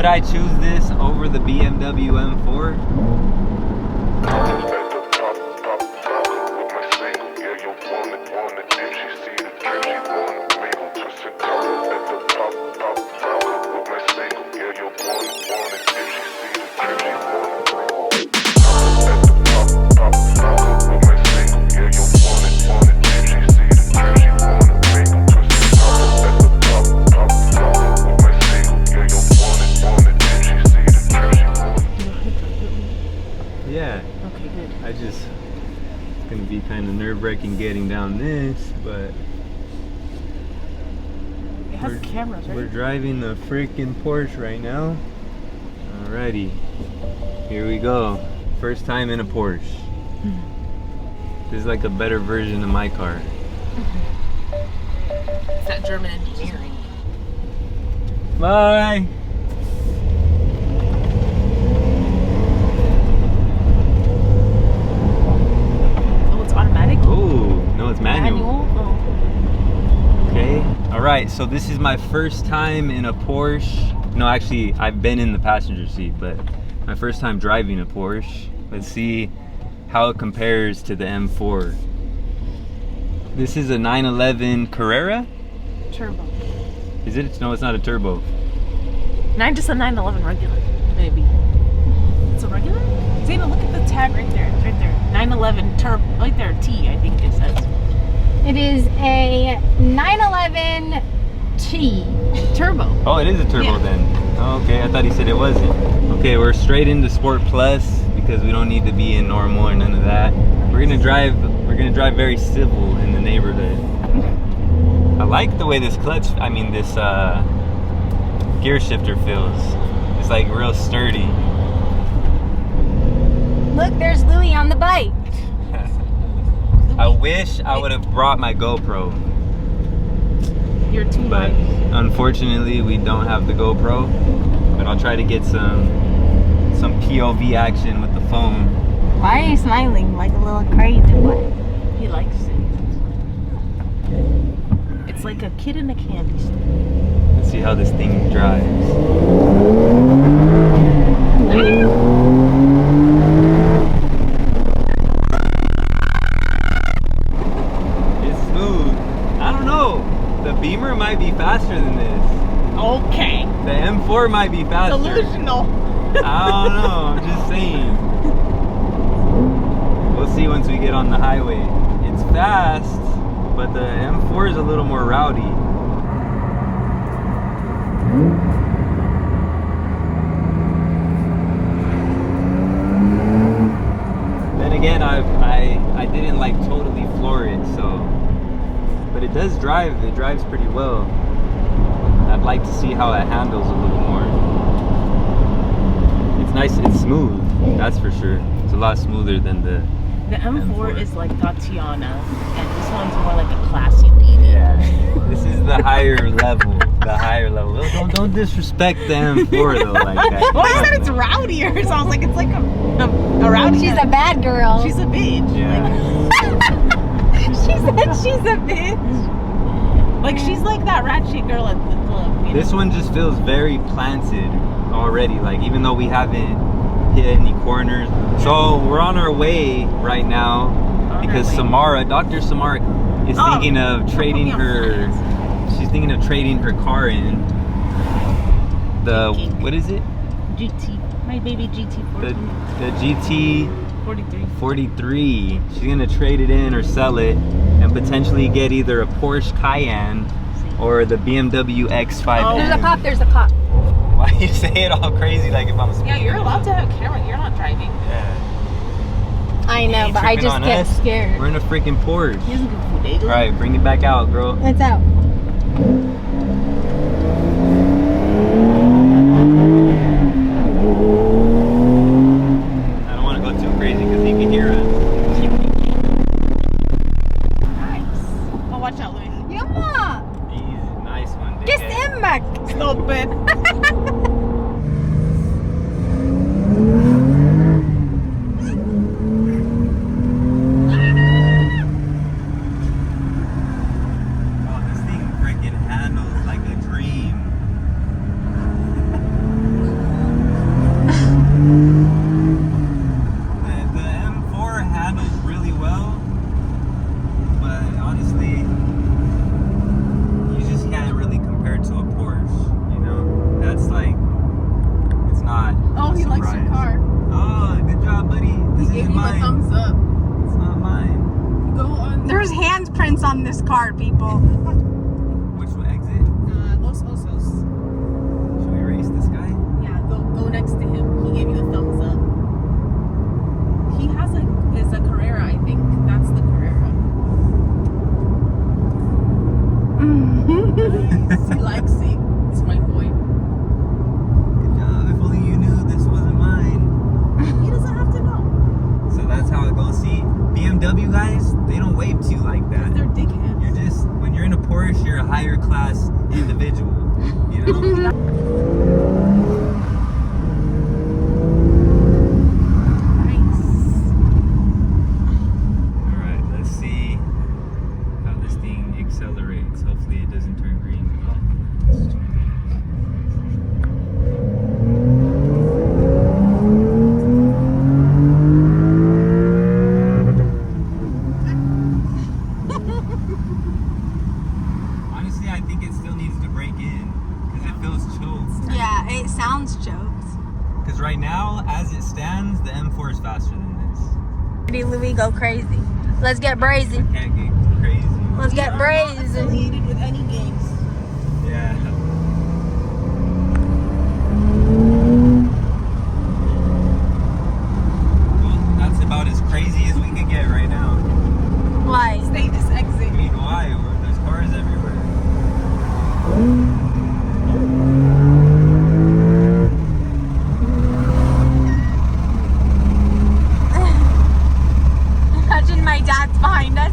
I choose this over the BMW M4? Yeah. Okay, good. It's gonna be kind of nerve-wracking getting down this, but It has cameras, right? we're driving the freaking Porsche right now. Alrighty, here we go. First time in a Porsche. This is like a better version of my car. It's that German engineering. Bye. Oh, it's automatic? Oh, no, it's manual. Oh. Okay. All right. So this is my first time in a Porsche. No, actually, I've been in the passenger seat, but my first time driving a Porsche. Let's see how it compares to the M4. This is a 911 Carrera. Turbo. Is it? No, it's not a turbo. Just a 911 regular, maybe. It's a regular? Zayna, look at the tag right there. It's right there. 911 turbo. Right there, T, I think it says. It is a 911 T turbo. Oh, it is a turbo then. Oh, okay, I thought he said it wasn't. Okay, we're straight into Sport Plus because we don't need to be in normal or none of that. We're gonna drive very civil in the neighborhood. I like the way this this gear shifter feels. It's like real sturdy. Look, there's Louie on the bike. I wish I would have brought my GoPro. You're too But light. unfortunately, we don't have the GoPro. But I'll try to get some POV action with the phone. Why are you smiling like a little crazy boy? He likes it. It's like a kid in a candy store. Let's see how this thing drives. It's smooth. I don't know. The Beamer might be faster than this. Okay. The M4 might be faster. Delusional. I don't know. I'm just saying. We'll see once we get on the highway. It's fast, but the M4 is a little more rowdy. Then again, I didn't like totally floor it, so, but it does drive. It drives pretty well. I'd like to see how it handles a little more. It's nice. It's smooth. That's for sure. It's a lot smoother than the M4 is like Tatiana, and this one's more like a classy lady. Yeah. This is the higher level. The higher level. Don't disrespect the M4 though like that. Well, you said it's rowdier, so I was like, it's like a rowdy. She's a bad girl. She's a bitch. Yeah. She said she's a bitch. Like she's like that ratchet girl at the club. You This know? one just feels very planted already. Like even though we haven't hit any corners. So we're on our way right now because Dr. Samara is thinking of trading her. She's thinking of trading her car in. What is it? GT. My baby GT 14. The GT 43. She's gonna trade it in or sell it and potentially get either a Porsche Cayenne or the BMW X5. Oh. There's a cop. Why you say it all crazy like if I'm speaking? Yeah, you're allowed to have a camera. You're not driving. Yeah. I know, but I just get scared. We're in a freaking Porsche. He doesn't give a food. All right, bring it back out, girl. It's out. I don't want to go too crazy because he can hear us. Nice. Oh, watch out, Louis. Yumma! Easy, nice one, dude. Kiss him back. Stupid. Oh, this thing freaking handles this car, people. Which will exit? Los Osos. Should we race this guy? Yeah, go next to him. He gave you a thumbs up. He has is a Carrera, I think. That's the Carrera. He likes it. It's my boy. Good job. If only you knew this wasn't mine. He doesn't have to know. So that's how it goes. See, BMW guys, they don't wave to you like that. They're dickheads. You're just, when you're in a Porsche, you're a higher class individual. You know? Nice. Alright, let's see how this thing accelerates. Hopefully it doesn't turn green. Oh, it's turning green. Honestly, I think it still needs to break in because it feels choked. Yeah, it sounds choked. Because right now, as it stands, the M4 is faster than this. Ready, Louie, go crazy. Let's get brazy. Can't get crazy. Let's get brazy. Affiliated with any gangs. Yeah. Well, that's about as crazy as we can get right now. Why? Stay this exit. I mean, why? There's cars everywhere. Imagine my dad's behind us.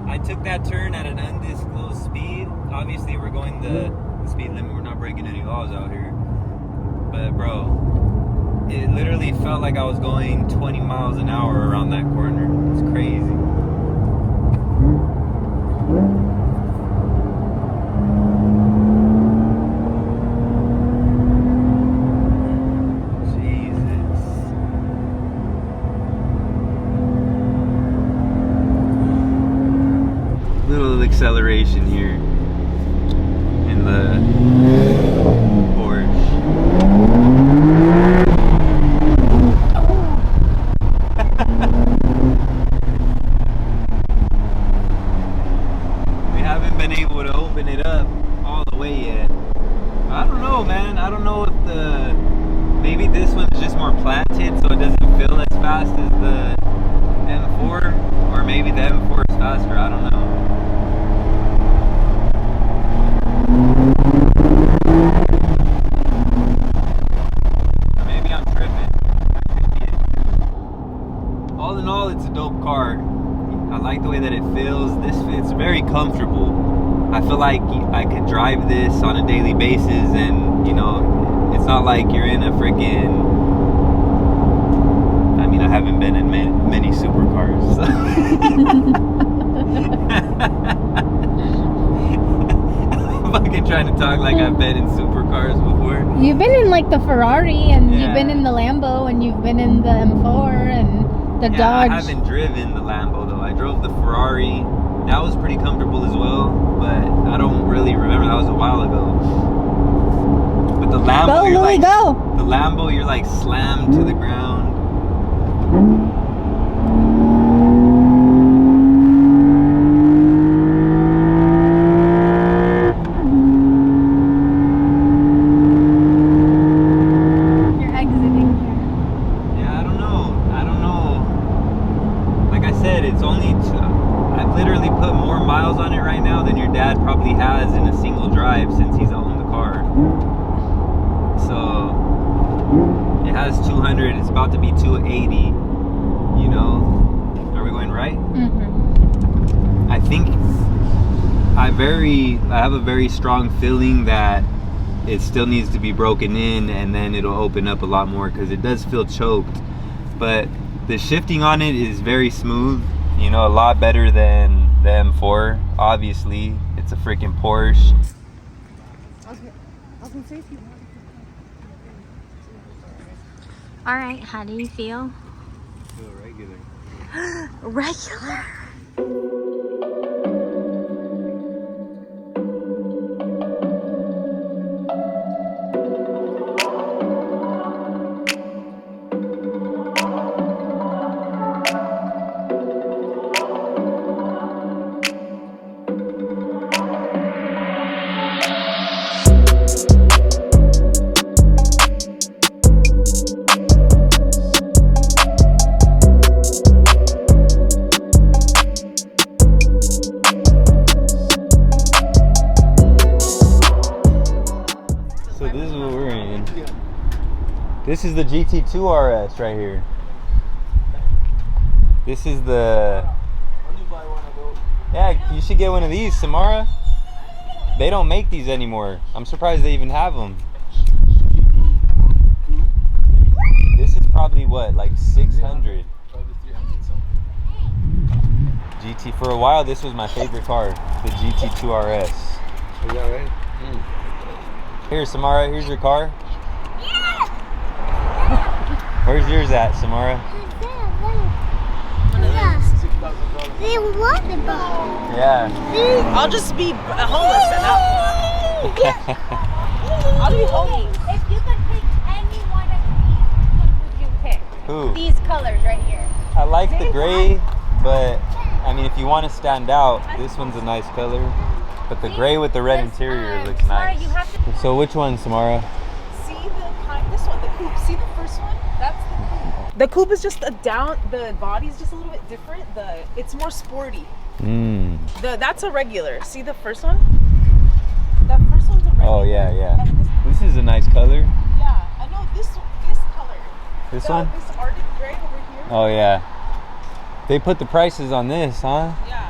I took that turn at an undisclosed speed. Obviously, we're going the speed limit. We're not breaking any laws out here. But, bro, it literally felt like I was going 20 miles an hour around that corner. It's crazy. Little acceleration here in the Porsche. We haven't been able to open it up all the way yet. I don't know, man. I don't know if maybe this one's just more planted so it doesn't feel as fast as the M4, or maybe the M4 is faster. I don't know. Maybe I'm tripping. That could be it. All in all, it's a dope car. I like the way that it feels. It's very comfortable. I feel like I could drive this on a daily basis, and you know, it's not like you're in a freaking. I mean, I haven't been in many supercars. So. I'm fucking trying to talk like I've been in supercars before. You've been in like the Ferrari, and Yeah. you've been in the Lambo, and you've been in the M4 and the Yeah, Dodge. I haven't driven the Lambo though. I drove the Ferrari. That was pretty comfortable as well, but I don't really remember. That was a while ago. But the Lambo, Go, you're Louie, like, go! the Lambo, you're like slammed to the ground. You're exiting here. Yeah, I don't know. Like I said, it's only I've literally put more miles on it right now than your dad probably has in a single drive since he's owned the car. So it has 200. It's about to be 280. You know, are we going right? Mm-hmm. I think I have a very strong feeling that it still needs to be broken in, and then it'll open up a lot more because it does feel choked. But the shifting on it is very smooth, you know, a lot better than the M4. Obviously, it's a freaking Porsche. All right, how do you feel? Feel right Regular. So this is what we're in. This is the GT2 RS right here. This is the... Yeah, you should get one of these, Samara. They don't make these anymore. I'm surprised they even have them. This is probably what, like 600? GT, for a while this was my favorite car, the GT2 RS. Is that right? Here, Samara, here's your car. Where's yours at, Samara? They want the ball. Yeah. I'll just be homeless and I'll be homeless. If you could pick any one of these, which one would you pick? Who? These colors right here. I like the gray, but I mean, if you want to stand out, this one's a nice color. But the gray with the red interior looks Samara, nice. you have to. So which one, Samara? See this one, the coupe. See the first one? That's the coupe. The coupe is just the body's just a little bit different. It's more sporty. That's a regular. See the first one? That first one's a regular. Oh yeah, yeah. And This is a nice color. yeah, I know this color. This one? This Arctic gray over here. Oh yeah. They put the prices on this, huh? Yeah.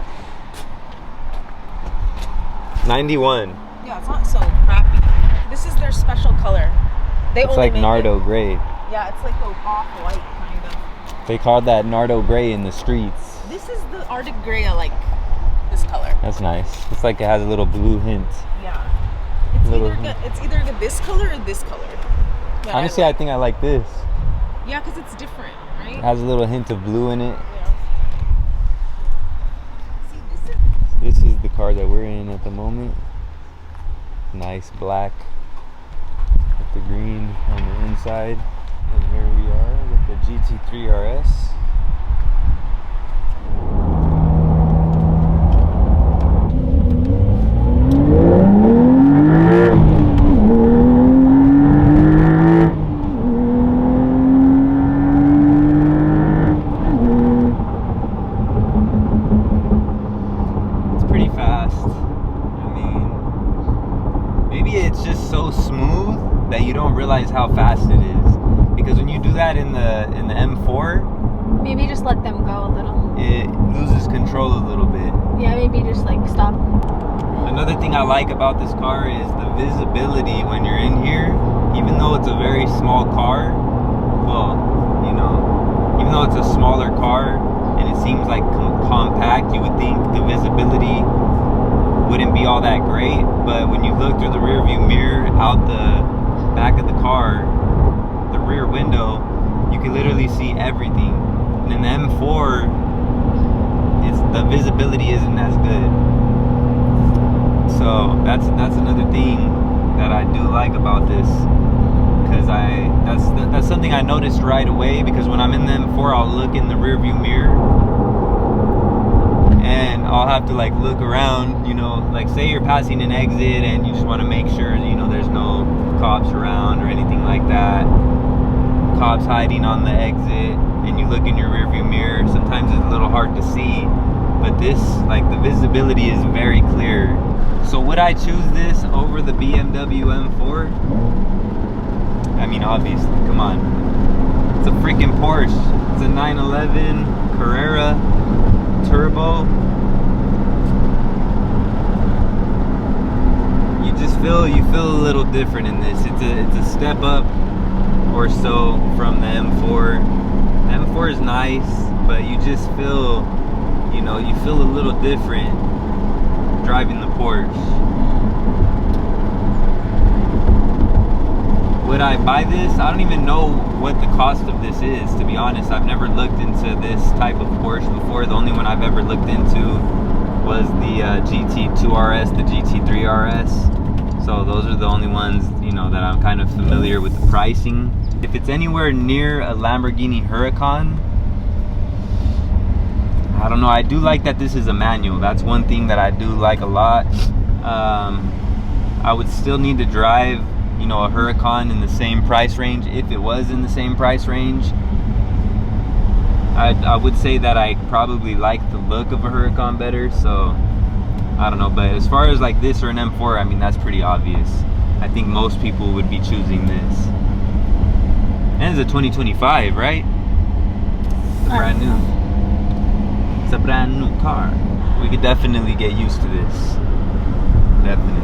91. Yeah, it's not so crappy. This is their special color. It's only like make Nardo it- gray. Yeah, it's like a off-white kind of. They call that Nardo gray in the streets. This is the Arctic gray I like. This color. That's nice. It's like it has a little blue hint. Yeah. It's Little- either this color or this color. Yeah, Honestly, I think I like this. yeah, because it's different, right? It has a little hint of blue in it. Yeah. See, This is the car that we're in at the moment. Nice black with the green on the inside. And here we are with the GT3 RS. It's pretty fast. I mean, maybe it's just so smooth that you don't realize how fast it is. Because when you do that in the M4, Maybe just let them go a little. it loses control a little bit. Yeah, maybe just like stop. Another thing I like about this car is the visibility when you're in here. Even though it's a very small car, well, you know, even though it's a smaller car and it seems like compact, you would think the visibility wouldn't be all that great. But when you look through the rear view mirror out the back of the car, the rear window, you can literally see everything. And in the M4, the visibility isn't as good. So that's another thing that I do like about this, because that's something I noticed right away. Because when I'm in the M4, I'll look in the rear view mirror and I'll have to like look around, you know, like say you're passing an exit and you just want to make sure, you know, there's no cops around or anything like that, cops hiding on the exit, and you look in your rear view mirror, sometimes it's a little hard to see. But this, like, the visibility is very clear. So would I choose this over the BMW M4? I mean, obviously, come on. It's a freaking Porsche. It's a 911 Carrera Turbo. You feel a little different in this. It's a step up or so from the M4. The M4 is nice, but you just feel, you know, you feel a little different driving the Porsche. Would I buy this? I don't even know what the cost of this is, to be honest. I've never looked into this type of Porsche before. The only one I've ever looked into was the GT2 RS, the GT3 RS. So those are the only ones, you know, that I'm kind of familiar with the pricing. If it's anywhere near a Lamborghini Huracan, I don't know. I do like that this is a manual. That's one thing that I do like a lot. I would still need to drive, you know, a Huracan in the same price range. If it was in the same price range, I would say that I probably like the look of a Huracan better. So I don't know, but as far as like this or an M4, I mean, that's pretty obvious. I think most people would be choosing this. And it's a 2025, right? It's a brand new. It's a brand new car. We could definitely get used to this. Definitely.